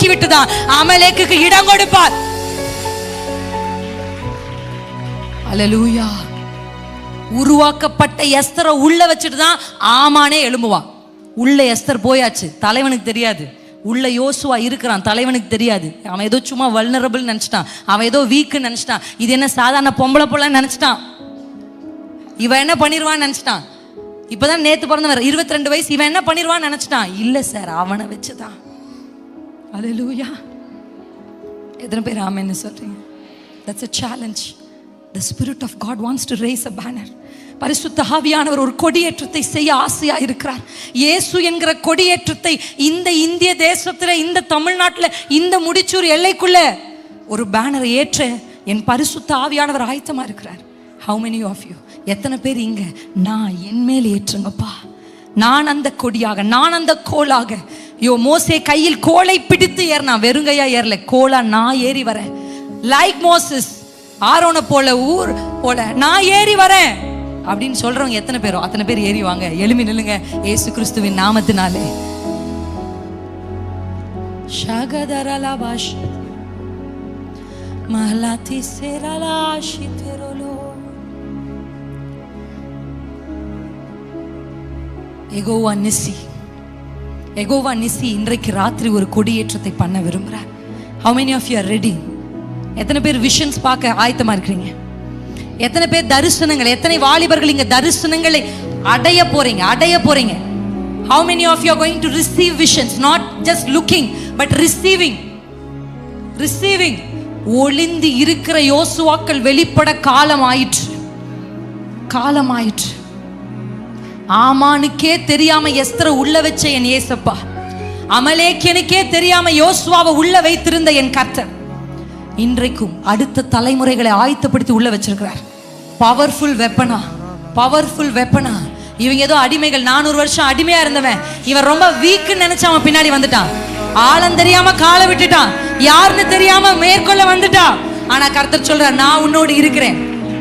நீக்கிவிட்டு தான் அமலேக்குக்கு இடம் கொடுப்பார். அல்லேலூயா. உருவாக்கப்பட்ட எஸ்தரை உள்ள வச்சுட்டு தான் ஆமானே எழும்புவான். உள்ள எஸ்தர் போயாச்சு, தலைவனுக்கு தெரியாது. உள்ள யோசுவா இருக்கிறான், தலைவனுக்கு தெரியாது. அவன் ஏதோ சும்மா வல்னரபிள் நினைச்சிட்டான், அவன் ஏதோ வீக்கு நினைச்சிட்டான். இது என்ன சாதாரண பொம்பளை போல நினைச்சிட்டான். இவன் என்ன பண்ணிடுவான்னு நினைச்சிட்டான். இப்பதான் நேத்து பிறந்தவர், 22 வயசு. இவன் என்ன பண்ணிடுவான்னு நினைச்சிட்டான். இல்ல சார், அவனை வச்சுதான். அல்லேலூயா. எத்தனை பேர் ஆமென்னு சொல்றீங்க? That's a challenge. The Spirit of God wants to raise a banner. பரிசுத்த ஆவியானவர் ஒரு கொடியேற்றத்தை செய்ய ஆசையா இருக்கிறார். இயேசு என்கிற கொடியேற்றத்தை இந்த இந்திய தேசத்துல, இந்த தமிழ்நாட்டில், இந்த முடிச்சூர் எல்லைக்குள்ள ஒரு பேனரை ஏற்ற என் பரிசுத்த ஆவியானவர் ஆயத்தமா இருக்கிறார். How many of you? எத்தனை பேர் இங்க நான் என் மேல் ஏற்றுங்கப்பா, நான் அந்த கொடியாக, நான் அந்த கோலாக. மோசே கையில் கோலை பிடித்து ஏறினா, வெறுங்கையா ஏறல, கோலா நான் ஏறி வரேன். லைக் மோசஸ், ஆரோனை போல, ஊர் போல நான் ஏறி வரேன் அப்படின்னு சொல்றவங்க எத்தனை பேரோ அத்தனை பேர் ஏறி வாங்க. எழுமி நில்லுங்க இயேசு கிறிஸ்துவின் நாமத்தினாலே. ஷகதரலபாஷ் மஹலாதி செரலாஷி தெரோலோ. யெகோவா நிசி, யெகோவா நிசி இன்றைக்கு ராத்திரி ஒரு கொடியேற்றத்தை பண்ண விரும்புறார். How many of you are ready? எத்தனை பேர் விஷன்ஸ் பார்க்க ஆயத்தமா இருக்கிறீங்க? எத்தனை பேர் தரிசனங்கள், எத்தனை வாலிபர்கள் இங்க தரிசனங்களை அடைய போறீங்க? How many of you are going to receive visions? Not just looking but receiving. ஒளிந்து இருக்கிற யோசுவாக்கள் வெளிப்பட காலம் ஆயிற்று. ஆமானுக்கே தெரியாம எஸ்தரை உள்ள வச்ச என் இயேசப்பா, அமலேக்கியனுக்கே தெரியாம யோசுவாவை உள்ள வைத்திருந்த என் கர்த்தர் இன்றைக்கும் அடுத்த தலைமுறைகளை ஆயத்தப்படுத்தி உள்ள வச்சிருக்கிறார். பவர்ஃபுல் வெப்பனா. இவங்க ஏதோ அடிமைகள், 400 வருஷம் அடிமையா இருந்தவன், இவன் ரொம்ப வீக்குன்னு நினைச்சு அவன் பின்னாடி வந்துட்டான். ஆழம் தெரியாம காலை விட்டுட்டான், யாருன்னு தெரியாம மேற்கொள்ள வந்துட்டான். ஆனா கர்த்தர் சொல்றார், நான் உன்னோடு இருக்கிறேன்.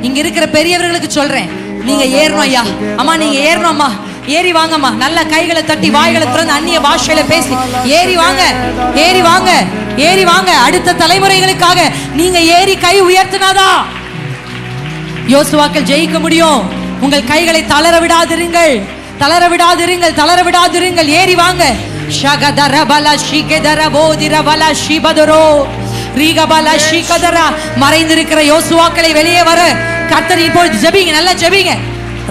இங்க இருக்கிற பெரியவர்களுக்கு சொல்றேன், நீங்க ஏறணும் ஐயா, அம்மா நீங்க ஏறணும், அம்மா ஏறி வாங்கம்மா. நல்ல கைகளை தட்டி வாய்களை திறந்து அந்நிய பாஷையில பேசி ஏறி வாங்க. அடுத்த தலைமுறைகளுக்காக நீங்க ஏறி கை உயர்த்தினாதா யோசுவாக்கள் ஜெயிக்க முடியும். உங்கள் கைகளை தளர விடாதிருங்கள். ஏறி வாங்க. மறைந்திருக்கிற யோசுவாக்களை வெளியே வர கர்த்தர் இப்பொழுது ஜெபிங்க, நல்லா ஜெபிங்க.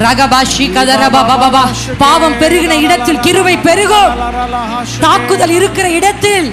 ரகபாஷி கதரபா பாபா. பாவம் பெருகின இடத்தில் கிருபை பெருகும். தாக்குதல் இருக்கிற இடத்தில்